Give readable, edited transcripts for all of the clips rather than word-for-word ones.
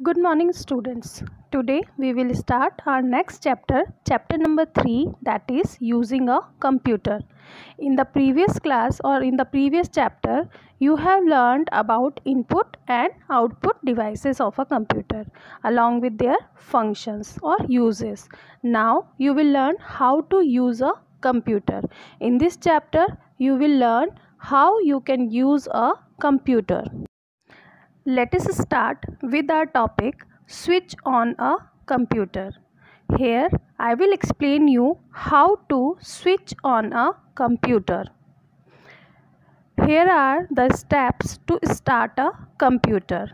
Good morning, students. Today we will start our next chapter, chapter number 3, that is using a computer. In the previous class or in the previous chapter, you have learned about input and output devices of a computer along with their functions or uses. Now you will learn how to use a computer. In this chapter, you will learn how you can use a computer. Let us start with our topic switch on a computer. Here I will explain you how to switch on a computer. Here are the steps to start a computer.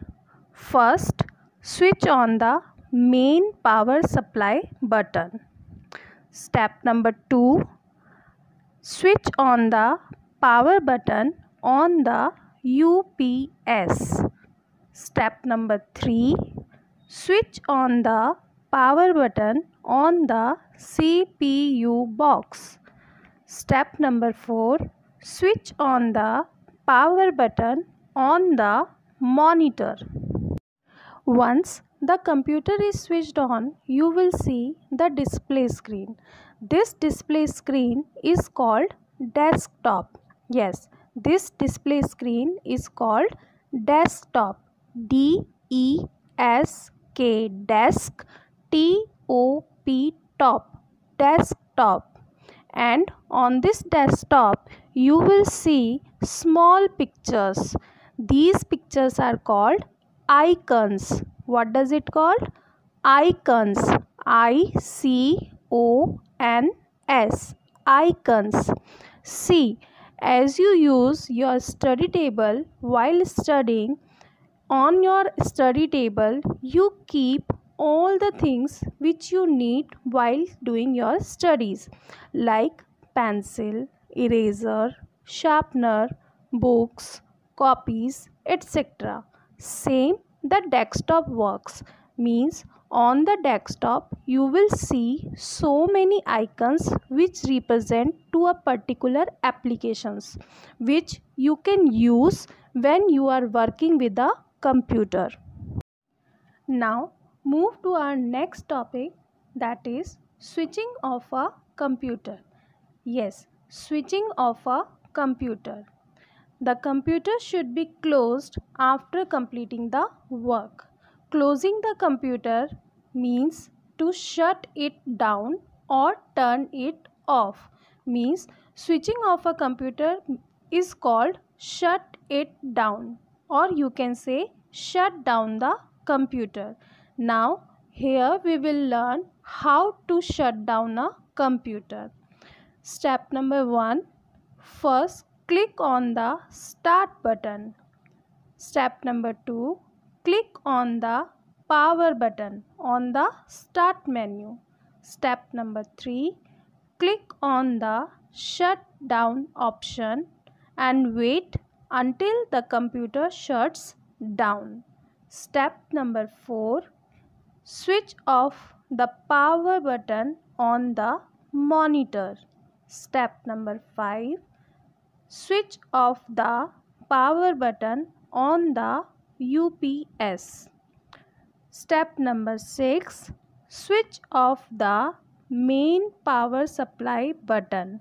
First, switch on the main power supply button. Step number 2, switch on the power button on the UPS. Step number 3, switch on the power button on the CPU box. Step number 4, switch on the power button on the monitor. Once the computer is switched on, you will see the display screen. This display screen is called desktop. Yes, this display screen is called desktop. D-E-S-K, desk, T-O-P, top, desktop. And on this desktop, you will see small pictures. These pictures are called icons. What does it called? Icons. I-C-O-N-S. Icons. See, as you use your study table while studying, on your study table you keep all the things which you need while doing your studies, like pencil, eraser, sharpener, books, copies, etc. Same the desktop works, means on the desktop you will see so many icons which represent to a particular applications which you can use when you are working with a computer. Now move to our next topic, that is switching off a computer. Yes, switching off a computer. The computer should be closed after completing the work. Closing the computer means to shut it down or turn it off. Means switching off a computer is called shut it down, or you can say shut down the computer. Now here we will learn how to shut down a computer. Step number 1. First, click on the start button. Step number 2, click on the power button on the start menu. Step number 3, click on the shut down option and wait until the computer shuts down. Step number 4, switch off the power button on the monitor. Step number 5, switch off the power button on the UPS. Step number 6, switch off the main power supply button.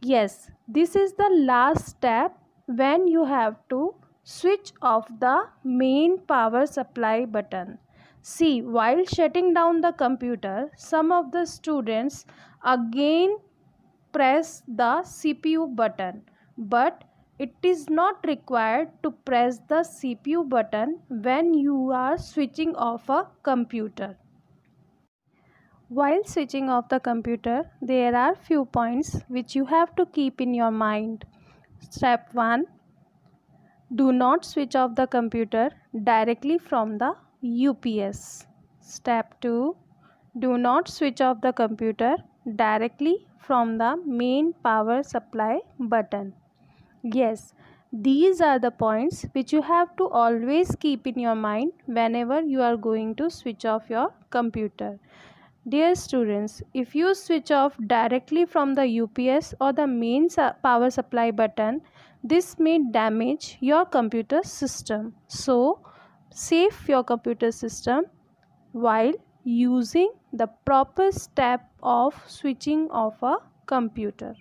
Yes, this is the last step when you have to switch off the main power supply button. See, while shutting down the computer, some of the students again press the CPU button, but it is not required to press the CPU button when you are switching off a computer. While switching off the computer, there are few points which you have to keep in your mind. Step 1. Do not switch off the computer directly from the UPS. Step 2. Do not switch off the computer directly from the main power supply button. Yes, these are the points which you have to always keep in your mind whenever you are going to switch off your computer. Dear students, if you switch off directly from the UPS or the main power supply button, this may damage your computer system. So, Save your computer system while using the proper step of switching off a computer.